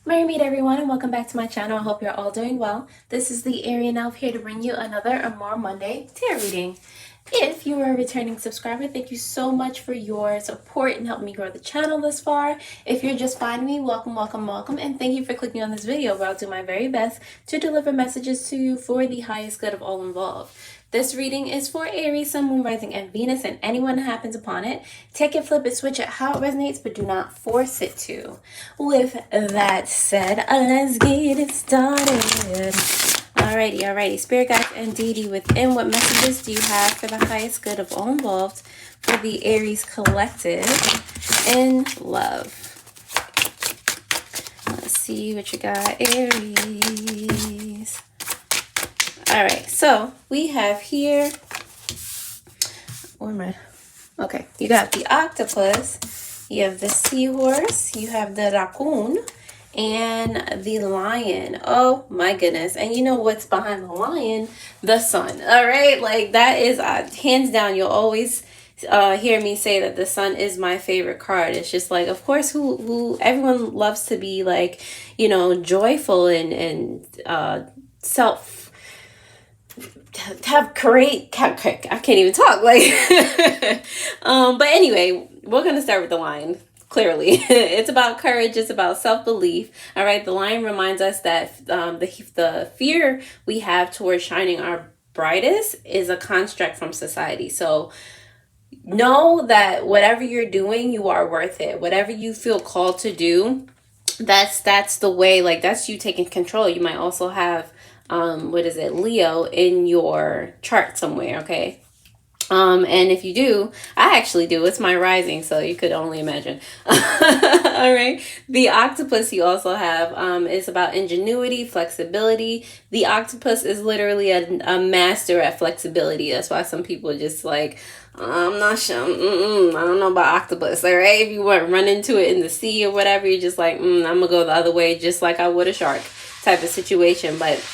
Mermaid everyone, and welcome back to my channel. I hope you're all doing well. This is the Arian Elf here to bring you another Amor Monday tarot reading. If you are a returning subscriber, thank you so much for your support and helping me grow the channel this far. If you're just finding me, welcome, welcome, welcome, and thank you for clicking on this video where I'll do my very best to deliver messages to you for the highest good of all involved. This reading is for Aries, Sun, Moon, Rising, and Venus, and anyone who happens upon it. Take it, flip it, switch it how it resonates, but do not force it to. With that said, let's get it started. Alrighty. Spirit guides and deity within, what messages do you have for the highest good of all involved for the Aries collective in love? Let's see what you got, Aries. Alright, so we have here, where am I? Okay, you got the octopus, you have the seahorse, you have the raccoon, and the lion. Oh my goodness. And you know what's behind the lion? The sun. All right, like that is hands down, you'll always hear me say that the sun is my favorite card. It's just like, of course, who everyone loves to be like, you know, joyful and self have great, I can't even talk, like but anyway, we're gonna start with the lion. Clearly, it's about courage, it's about self-belief. All right, the lion reminds us that the fear we have towards shining our brightest is a construct from society. So know that whatever you're doing, you are worth it. Whatever you feel called to do, that's the way, like that's you taking control. You might also have what is it, Leo in your chart somewhere, okay? And if you do, I actually do, it's my rising, so you could only imagine. All right, the octopus you also have is about ingenuity, flexibility. The octopus is literally a master at flexibility. That's why some people are just like, I'm not sure, I don't know about octopus. All right, if you want to run into it in the sea or whatever, you're just like, I'm gonna go the other way, just like I would a shark type of situation. But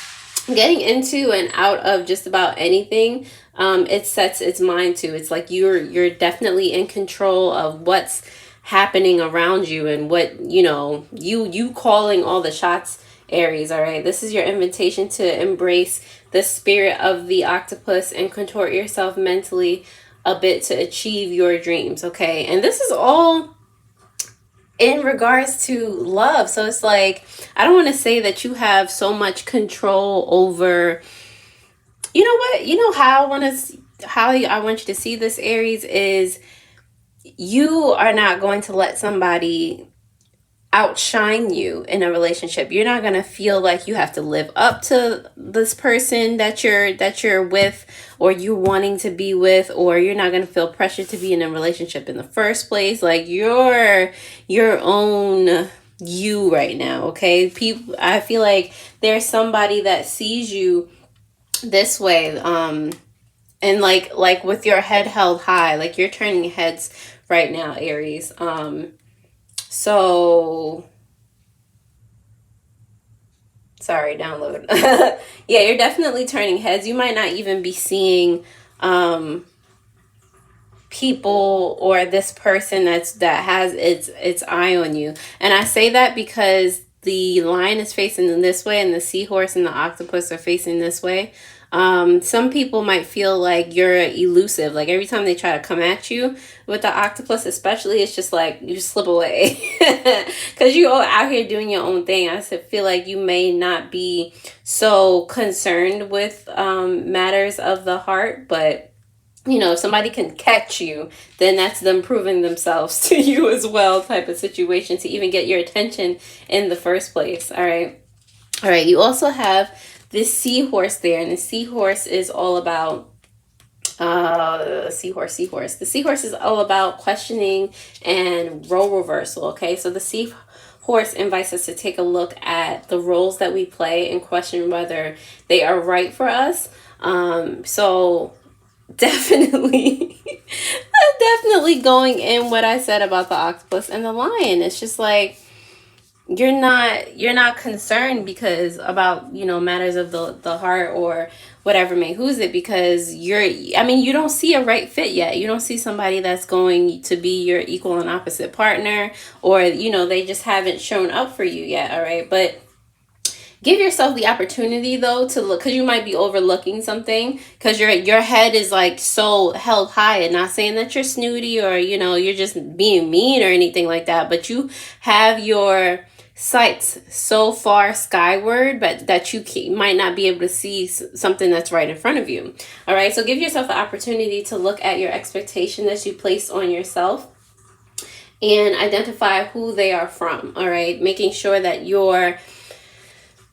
getting into and out of just about anything, it sets its mind to. It's like you're definitely in control of what's happening around you and what, you know, you calling all the shots, Aries. All right, this is your invitation to embrace the spirit of the octopus and contort yourself mentally a bit to achieve your dreams. Okay, and this is all in regards to love. So it's like, I don't want to say that you have so much control over, you know what, you know how I want you to see this, Aries, is you are not going to let somebody outshine you in a relationship. You're not going to feel like you have to live up to this person that you're with, or you wanting to be with, or you're not going to feel pressure to be in a relationship in the first place. Like you're your own you right now, okay? People, I feel like there's somebody that sees you this way, and like with your head held high, like you're turning heads right now, Aries. So, sorry, download. Yeah, you're definitely turning heads. You might not even be seeing people or this person that has its eye on you. And I say that because the lion is facing in this way and the seahorse and the octopus are facing this way. Some people might feel like you're elusive. Like every time they try to come at you with the octopus, especially, it's just like you just slip away because you're out here doing your own thing. I feel like you may not be so concerned with matters of the heart, but you know, if somebody can catch you, then that's them proving themselves to you as well, type of situation, to even get your attention in the first place. All right, you also have this seahorse there, and the seahorse is all about seahorse. The seahorse is all about questioning and role reversal. Okay, so the seahorse invites us to take a look at the roles that we play and question whether they are right for us. So definitely definitely going in what I said about the octopus and the lion. It's just like, you're not concerned because about, you know, matters of the heart or whatever may who's it, because I mean, you don't see a right fit yet. You don't see somebody that's going to be your equal and opposite partner, or, you know, they just haven't shown up for you yet. All right, but give yourself the opportunity though to look, because you might be overlooking something because your head is like so held high. And not saying that you're snooty or, you know, you're just being mean or anything like that, but you have your sights so far skyward, but that you might not be able to see something that's right in front of you. All right, so give yourself the opportunity to look at your expectation that you place on yourself and identify who they are from. All right, making sure that you're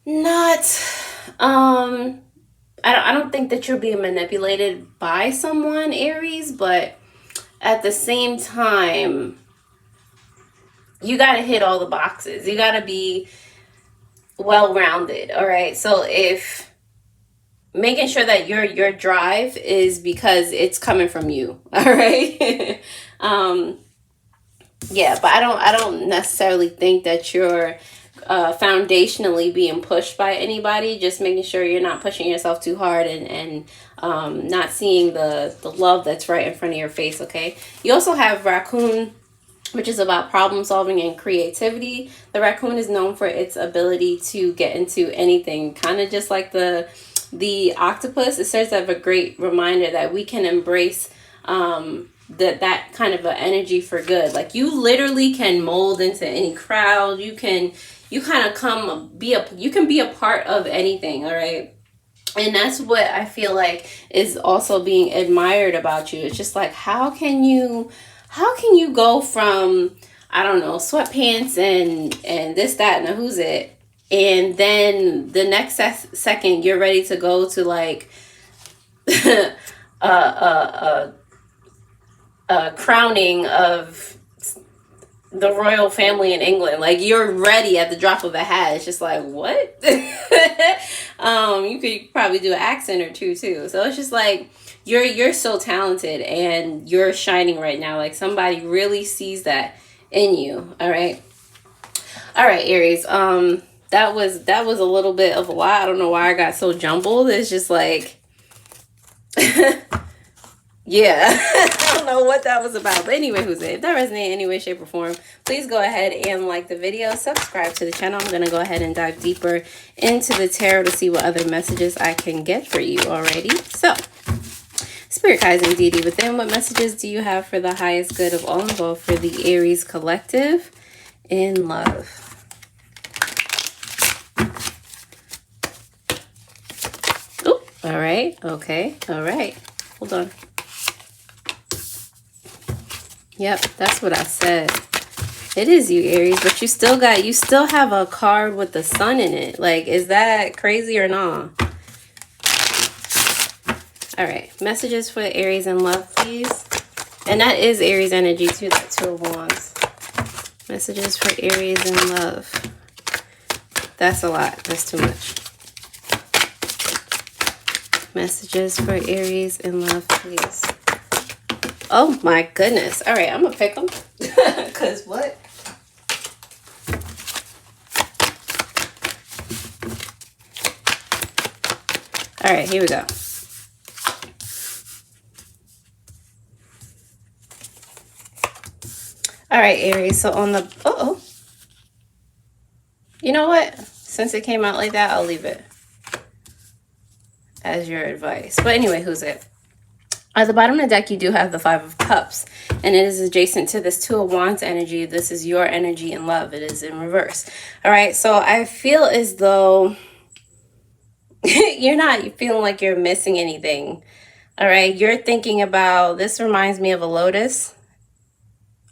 not I don't think that you're being manipulated by someone, Aries, but at the same time, you got to hit all the boxes. You got to be well-rounded. All right, so if making sure that your drive is because it's coming from you. All right. Yeah, but I don't necessarily think that you're foundationally being pushed by anybody. Just making sure you're not pushing yourself too hard and not seeing the love that's right in front of your face. Okay, you also have raccoon, which is about problem solving and creativity. The raccoon is known for its ability to get into anything, kind of just like the octopus. It serves as a great reminder that we can embrace that kind of an energy for good. Like, you literally can mold into any crowd. You can be a part of anything. All right, and that's what I feel like is also being admired about you. It's just like, how can you go from, I don't know, sweatpants and this, that, and a who's it, and then the next second you're ready to go to like a crowning of the royal family in England. Like, you're ready at the drop of a hat. It's just like, what? You could probably do an accent or two too. So it's just like, you're so talented and you're shining right now. Like, somebody really sees that in you. All right, Aries. That was a little bit of a lot. I don't know why I got so jumbled. It's just like, yeah, I don't know what that was about. But anyway, if that resonated in any way, shape, or form, please go ahead and like the video, subscribe to the channel. I'm going to go ahead and dive deeper into the tarot to see what other messages I can get for you already. So, Spirit guides and deity within, what messages do you have for the highest good of all involved for the Aries collective in love? Oh, all right. Okay. All right. Hold on. Yep, that's what I said. It is you, Aries, but you still have a card with the sun in it. Like, is that crazy or not? All right, messages for the Aries in love, please. And that is Aries energy too, that Two of Wands. Messages for Aries in love. That's a lot. That's too much. Messages for Aries in love, please. Oh my goodness. All right, I'm gonna pick them. Cause what? All right, here we go. All right, Aries. So on the you know what? Since it came out like that, I'll leave it as your advice. But anyway, who's it? At the bottom of the deck, you do have the Five of Cups, and it is adjacent to this Two of Wands energy. This is your energy in love. It is in reverse. All right, so I feel as though you're feeling like you're missing anything. All right, you're thinking about, this reminds me of a lotus.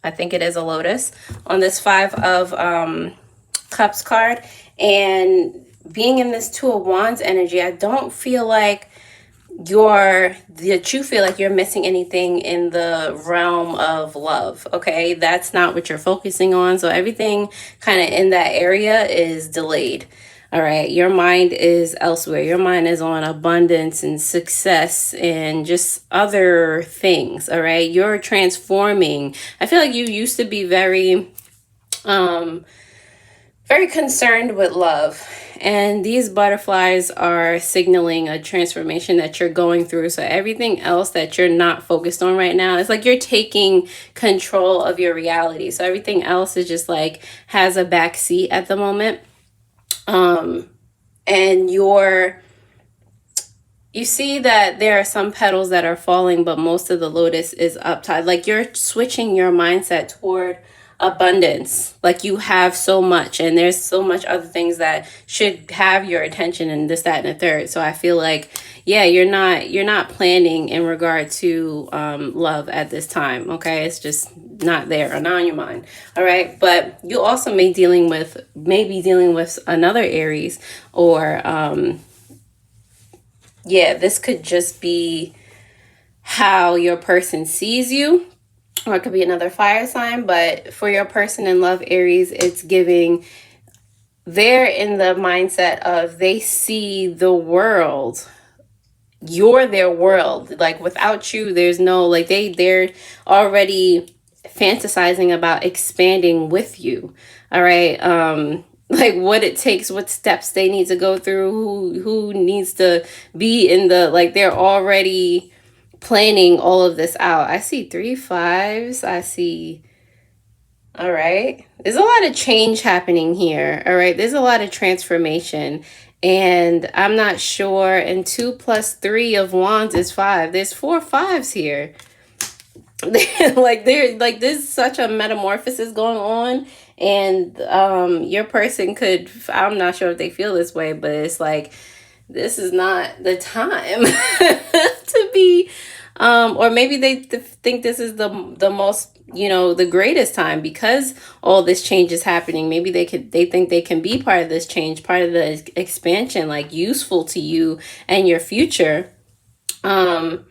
I think it is a lotus on this Five of Cups card. And being in this Two of Wands energy, I don't feel like you feel like you're missing anything in the realm of love. Okay, that's not what you're focusing on. So everything kind of in that area is delayed. All right, your mind is elsewhere. Your mind is on abundance and success and just other things. All right, you're transforming. I feel like you used to be very very concerned with love. And these butterflies are signaling a transformation that you're going through. So everything else that you're not focused on right now, it's like you're taking control of your reality. So everything else is just like has a back seat at the moment. And you see that there are some petals that are falling, but most of the lotus is uptied. Like you're switching your mindset toward abundance. Like you have so much, and there's so much other things that should have your attention, and this, that, and the third. So I feel like, yeah, you're not planning in regard to love at this time. Okay, it's just not there or not on your mind. All right, but you also may be dealing with another Aries, or yeah, this could just be how your person sees you. Or it could be another fire sign, but for your person in love, Aries, it's giving, they're in the mindset of they see the world. You're their world. Like without you, there's no, like they're already fantasizing about expanding with you. All right. Like what it takes, what steps they need to go through, who needs to be in the, like they're already planning all of this out. I see 3 5s. I see, all right, there's a lot of change happening here. All right, there's a lot of transformation, and I'm not sure. And 2 plus 3 of wands is 5. There's 4 5s here. like there's such a metamorphosis going on, and your person could, I'm not sure if they feel this way, but it's like this is not the time to be, or maybe they think this is the most, the greatest time because all this change is happening. Maybe they think they can be part of this change, part of the expansion, like useful to you and your future, and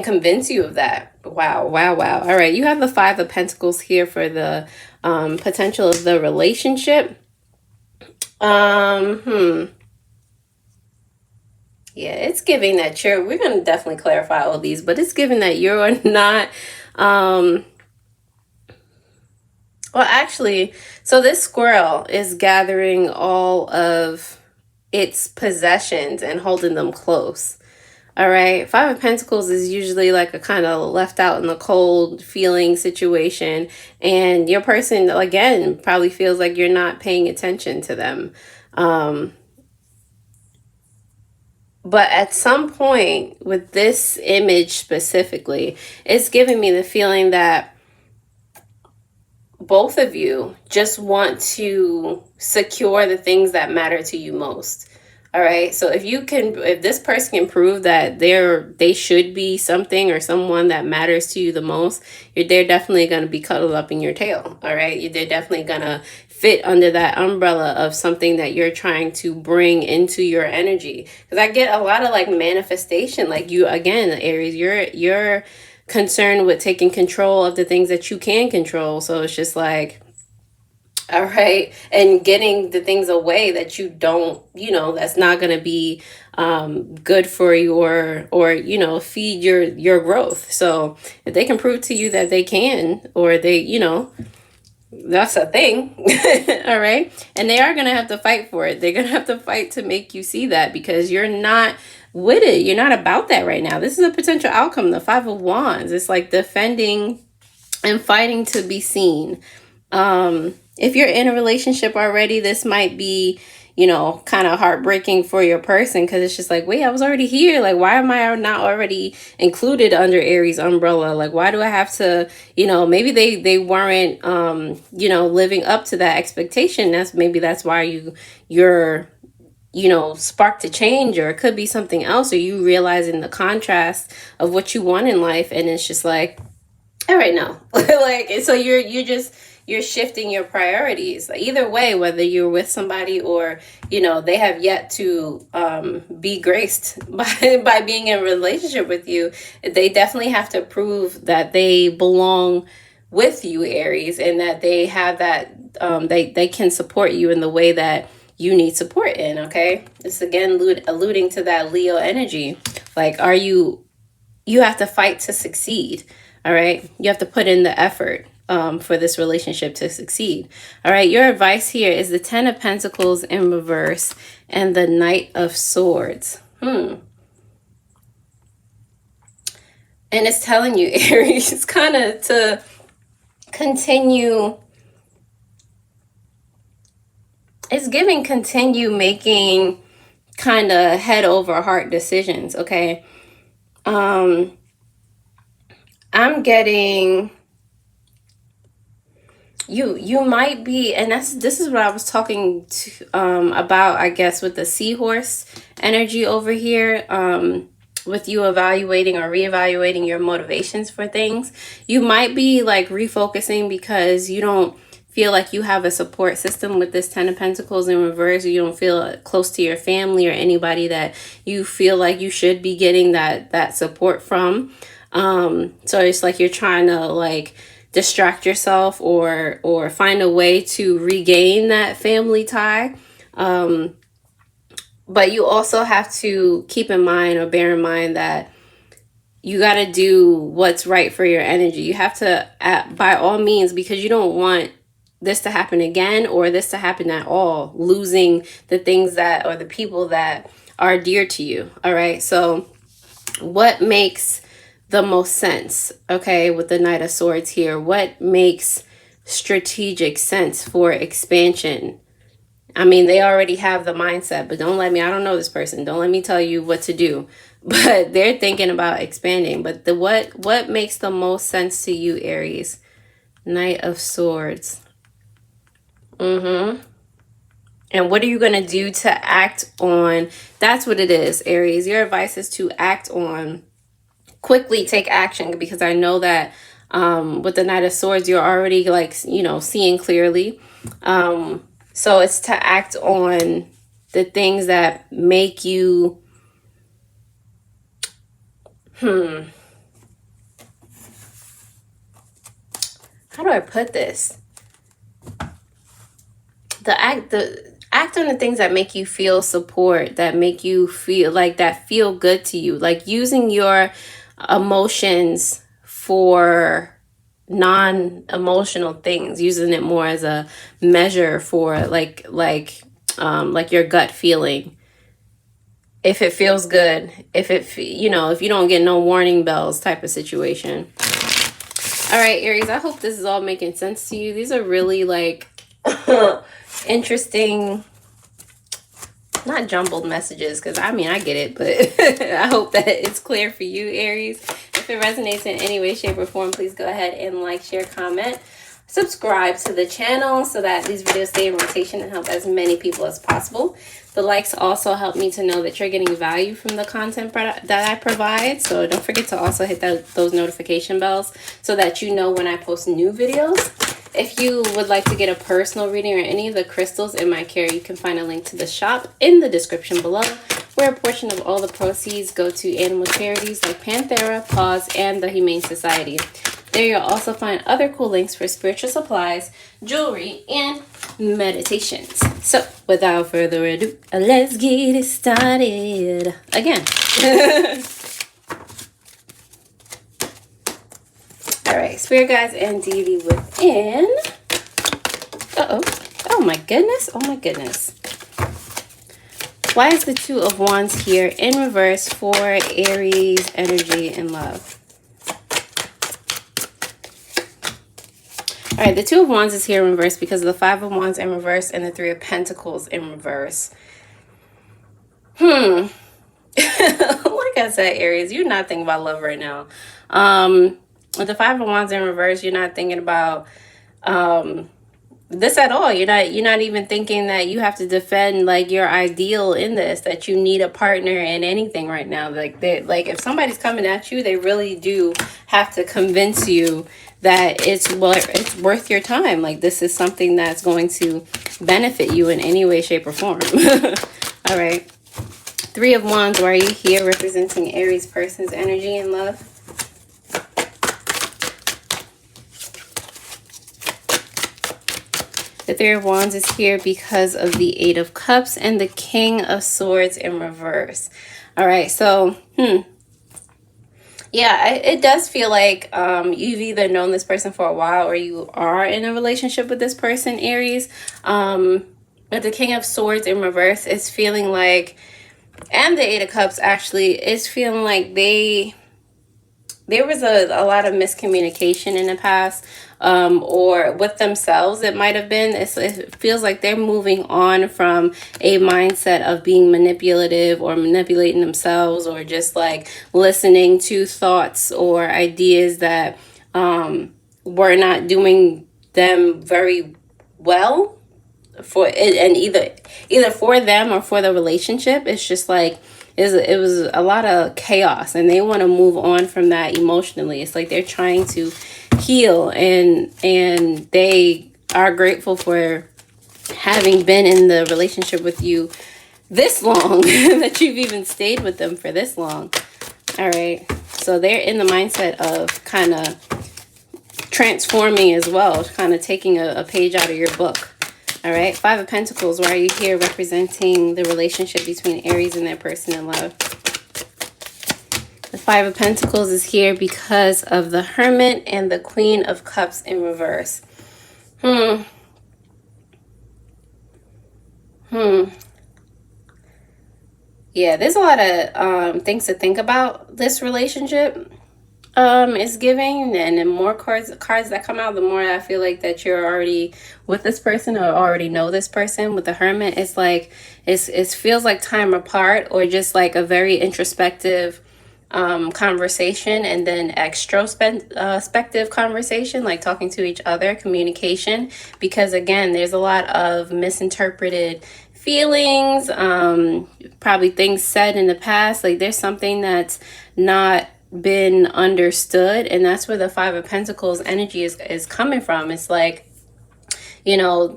convince you of that. Wow. All right, you have the 5 of Pentacles here for the potential of the relationship. Yeah, it's giving that we're going to definitely clarify all these, but it's giving that you're not, well, actually, so this squirrel is gathering all of its possessions and holding them close. All right. 5 of Pentacles is usually like a kind of left out in the cold feeling situation. And your person, again, probably feels like you're not paying attention to them. But at some point with this image specifically, it's giving me the feeling that both of you just want to secure the things that matter to you most. All right. So if this person can prove that they should be something or someone that matters to you the most, they're definitely going to be cuddled up in your tail. All right. They're definitely going to fit under that umbrella of something that you're trying to bring into your energy. Because I get a lot of like manifestation, like you, again, Aries, you're concerned with taking control of the things that you can control. So it's just like, all right, and getting the things away that you don't, that's not going to be good for your, or feed your growth. So if they can prove to you that they can, or they, that's a thing. All right. And they are going to have to fight for it. They're going to have to fight to make you see that, because you're not with it. You're not about that right now. This is a potential outcome. The 5 of Wands. It's like defending and fighting to be seen. If you're in a relationship already, this might be, kind of heartbreaking for your person, because it's just like, wait, I was already here. Like, why am I not already included under Aries umbrella? Like, why do I have to, maybe they weren't, living up to that expectation. That's why you're spark to change, or it could be something else, or you realizing the contrast of what you want in life. And it's just like, all right, no, like, so you're shifting your priorities. Either way, whether you're with somebody or, they have yet to be graced by being in a relationship with you, they definitely have to prove that they belong with you, Aries, and that they have that, they can support you in the way that you need support in, okay? This again alluding to that Leo energy. Like, you have to fight to succeed, all right? You have to put in the effort. for this relationship to succeed. All right, your advice here is the Ten of Pentacles in reverse and the Knight of Swords. And it's telling you, Aries, kind of to continue. It's giving continue making kind of head over heart decisions, okay? I'm getting you might be, and this is what I was talking to about, I guess, with the seahorse energy over here, with you evaluating or reevaluating your motivations for things. You might be like refocusing because you don't feel like you have a support system with this Ten of Pentacles in reverse. You don't feel close to your family or anybody that you feel like you should be getting that support from. So it's like you're trying to like distract yourself or find a way to regain that family tie. But you also have to keep in mind or bear in mind that you got to do what's right for your energy. You have to, by all means, because you don't want this to happen again or this to happen at all, losing the things that, or the people that are dear to you. All right. So what makes the most sense, okay, with the Knight of Swords here? What makes strategic sense for expansion? I mean, they already have the mindset, but don't let me, I don't know this person. Don't let me tell you what to do. But they're thinking about expanding. But what makes the most sense to you, Aries? Knight of Swords. And what are you going to do to act on? That's what it is, Aries. Your advice is to act on, quickly take action, because I know that with the Knight of Swords, you're already like, you know, seeing clearly. So it's to act on the things that make you, how do I put this? Act on the things that make you feel support, that make you feel like, that feel good to you, like using your emotions for non-emotional things, using it more as a measure for like your gut feeling. If it feels good, if it, you know, if you don't get no warning bells type of situation. All right, Aries, I hope this is all making sense to you. These are really like interesting, not jumbled messages, because I mean, I get it, but I hope that it's clear for you, Aries. If it resonates in any way, shape, or form, please go ahead and like, share, comment, subscribe to the channel so that these videos stay in rotation and help as many people as possible. The likes also help me to know that you're getting value from the content that I provide. So don't forget to also hit those notification bells so that you know when I post new videos. If you would like to get a personal reading or any of the crystals in my care, you can find a link to the shop in the description below, where a portion of all the proceeds go to animal charities like Panthera, Paws, and the Humane Society. There you'll also find other cool links for spiritual supplies, jewelry, and meditations. So without further ado, let's get it started again. All right, spirit guides and deity within. Oh my goodness. Oh my goodness. Why is the Two of Wands here in reverse for Aries energy and love? All right, the Two of Wands is here in reverse because of the Five of Wands in reverse and the Three of Pentacles in reverse. Like I said, Aries, you're not thinking about love right now. With the Five of Wands in reverse, you're not thinking about this at all. You're not even thinking that you have to defend like your ideal in this, that you need a partner in anything right now. Like if somebody's coming at you, they really do have to convince you that it's worth your time. Like this is something that's going to benefit you in any way, shape, or form. All right. Three of Wands, why are you here representing Aries person's energy and love? The Three of Wands is here because of the Eight of Cups and the King of Swords in reverse. All right, so Yeah, it does feel like you've either known this person for a while or you are in a relationship with this person, Aries. With the King of Swords in reverse, it's feeling like, and the Eight of Cups actually, it's feeling like there was a lot of miscommunication in the past, or with themselves it might have been. It feels like they're moving on from a mindset of being manipulative or manipulating themselves, or just like listening to thoughts or ideas that were not doing them very well for it, and either for them or for the relationship. It's just like it was a lot of chaos, and they want to move on from that emotionally. It's like they're trying to heal, and they are grateful for having been in the relationship with you this long, that you've even stayed with them for this long. All right, so they're in the mindset of kind of transforming as well, kind of taking a page out of your book. All right, Five of Pentacles, why are you here, representing the relationship between Aries and their person in love? The Five of Pentacles is here because of the Hermit and the Queen of Cups in reverse. Yeah, there's a lot of things to think about this relationship. Is giving, and the more cards that come out, the more I feel like that you're already with this person or already know this person. With the Hermit, it's like it feels like time apart, or just like a very introspective conversation, and then extrospective conversation, like talking to each other, communication, because again, there's a lot of misinterpreted feelings, probably things said in the past. Like there's something that's not been understood, and that's where the Five of Pentacles energy is coming from. It's like, you know,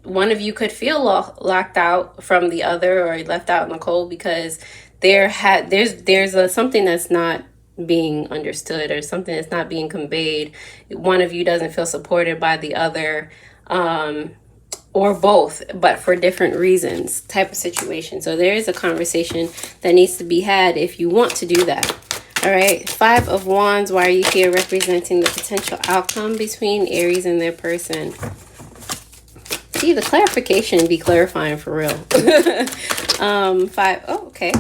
one of you could feel locked out from the other, or left out in the cold, because there's something that's not being understood, or something that's not being conveyed. One of you doesn't feel supported by the other, or both, but for different reasons, type of situation. So there is a conversation that needs to be had if you want to do that. All right, Five of Wands, why are you here, representing the potential outcome between Aries and their person? See, the clarification be clarifying for real. Okay.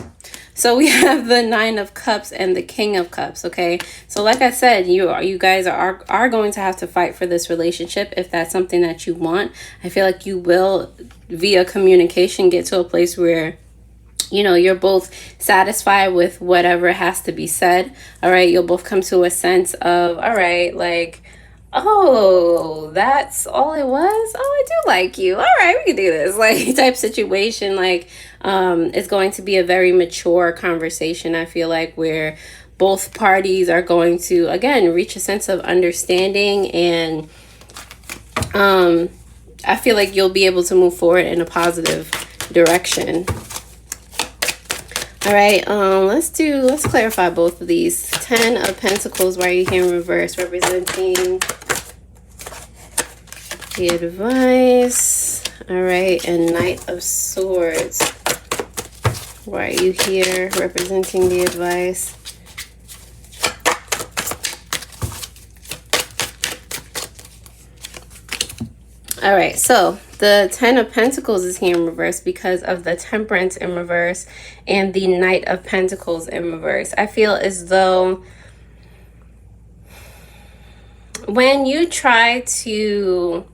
So we have the Nine of Cups and the King of Cups, okay? So like I said, you guys are going to have to fight for this relationship if that's something that you want. I feel like you will, via communication, get to a place where, you know, you're both satisfied with whatever has to be said. All right, you'll both come to a sense of, all right, like, oh, that's all it was? Oh, I do like you. All right, we can do this. Like, type situation. Like, it's going to be a very mature conversation, I feel like, where both parties are going to, again, reach a sense of understanding, and I feel like you'll be able to move forward in a positive direction. All right, let's clarify both of these. 10 of Pentacles, why are you here in reverse, representing the advice? All right, and Knight of Swords, why are you here, representing the advice? All right, so the 10 of Pentacles is here in reverse because of the Temperance in reverse and the Knight of Pentacles in reverse. I feel as though when you try to,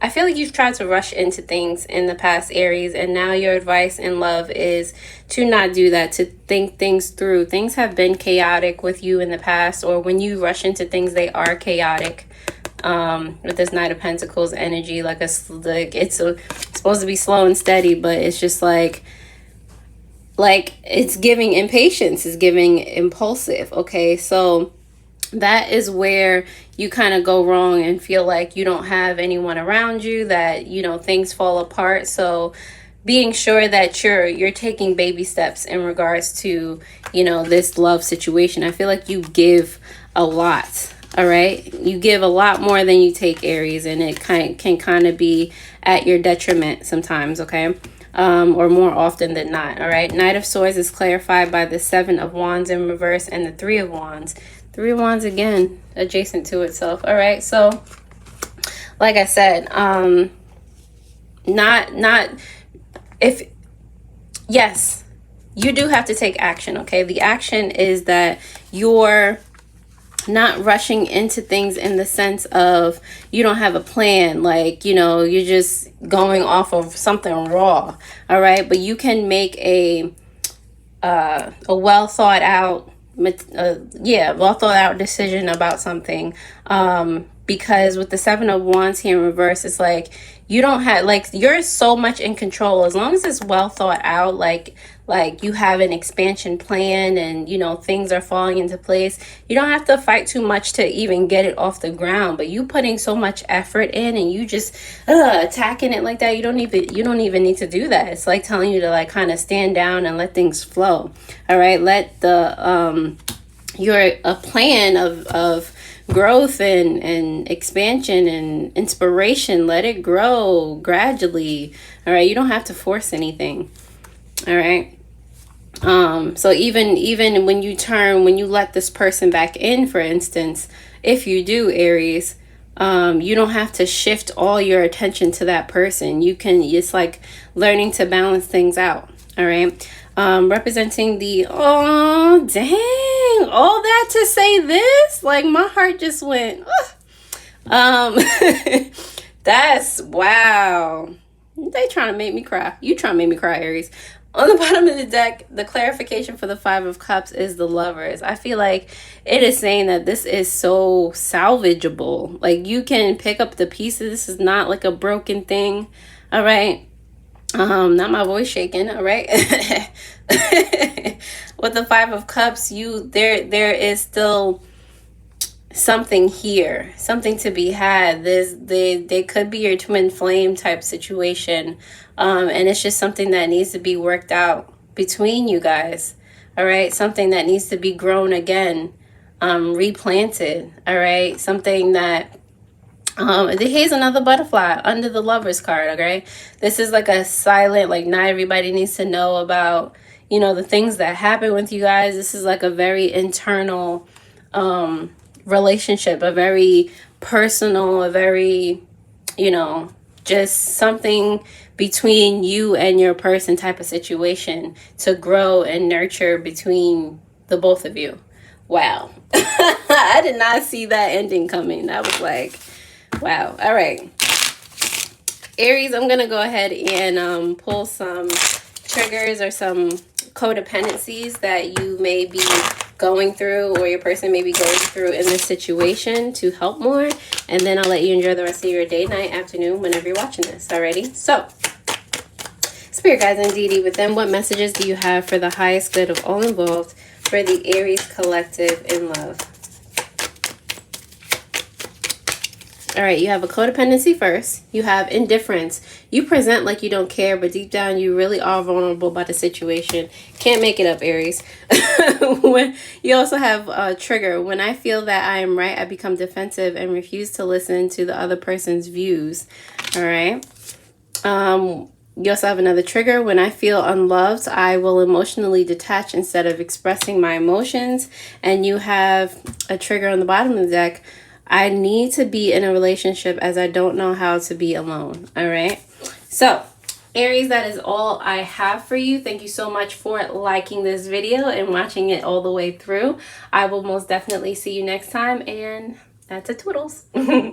I feel like you've tried to rush into things in the past, Aries, and now your advice in love is to not do that, to think things through. Things have been chaotic with you in the past, or when you rush into things, they are chaotic. With this Knight of Pentacles energy, it's supposed to be slow and steady, but it's just like it's giving impatience, it's giving impulsive. Okay, so that is where you kind of go wrong and feel like you don't have anyone around you, that, you know, things fall apart. So being sure that you're taking baby steps in regards to, you know, this love situation. I feel like you give a lot. All right, you give a lot more than you take, Aries, and it can kind of be at your detriment sometimes. Okay, or more often than not. All right, Knight of Swords is clarified by the Seven of Wands in reverse and the Three of Wands. Three of Wands again, adjacent to itself. All right, so like I said, yes, you do have to take action. Okay, the action is that you're not rushing into things in the sense of you don't have a plan, like, you know, you're just going off of something raw. All right, but you can make a well thought out decision about something, because with the Seven of Wands here in reverse, it's like you don't have, like, you're so much in control as long as it's well thought out, like you have an expansion plan and, you know, things are falling into place. You don't have to fight too much to even get it off the ground, but you putting so much effort in and you just attacking it like that, you don't even need to do that. It's like telling you to, like, kind of stand down and let things flow. All right, let the a plan of growth and expansion and inspiration, let it grow gradually. All right, you don't have to force anything. All right, so even when you let this person back in, for instance, if you do, Aries, you don't have to shift all your attention to that person. It's like learning to balance things out. All right, representing the, oh dang, all that to say this, like my heart just went that's, wow, they trying to make me cry. You trying to make me cry, Aries. On the bottom of the deck, the clarification for the Five of Cups is the Lovers. I feel like it is saying that this is so salvageable. Like, you can pick up the pieces. This is not like a broken thing. All right. Not my voice shaking. All right. With the Five of Cups, there is still something here, something to be had. They could be your twin flame type situation, and it's just something that needs to be worked out between you guys. All right, something that needs to be grown again, replanted. All right, something that here's another butterfly under the Lovers card. Okay, this is like a silent, like, not everybody needs to know about, you know, the things that happen with you guys. This is like a very internal relationship, a very personal, a very, you know, just something between you and your person type of situation to grow and nurture between the both of you. Wow. I did not see that ending coming. That was like, wow. All right, Aries, I'm gonna go ahead and pull some triggers or some codependencies that you may be going through, or your person may be going through in this situation, to help more, and then I'll let you enjoy the rest of your day, night, afternoon, whenever you're watching this. Alrighty, so Spirit guides and deity within, what messages do you have for the highest good of all involved for the Aries collective in love? All right, you have a codependency first. You have indifference. You present like you don't care, but deep down you really are vulnerable about the situation. Can't make it up, Aries. You also have a trigger. When I feel that I am right, I become defensive and refuse to listen to the other person's views. All right. You also have another trigger. When I feel unloved, I will emotionally detach instead of expressing my emotions. And you have a trigger on the bottom of the deck. I need to be in a relationship as I don't know how to be alone. All right. So, Aries, that is all I have for you. Thank you so much for liking this video and watching it all the way through. I will most definitely see you next time, and that's a toodles.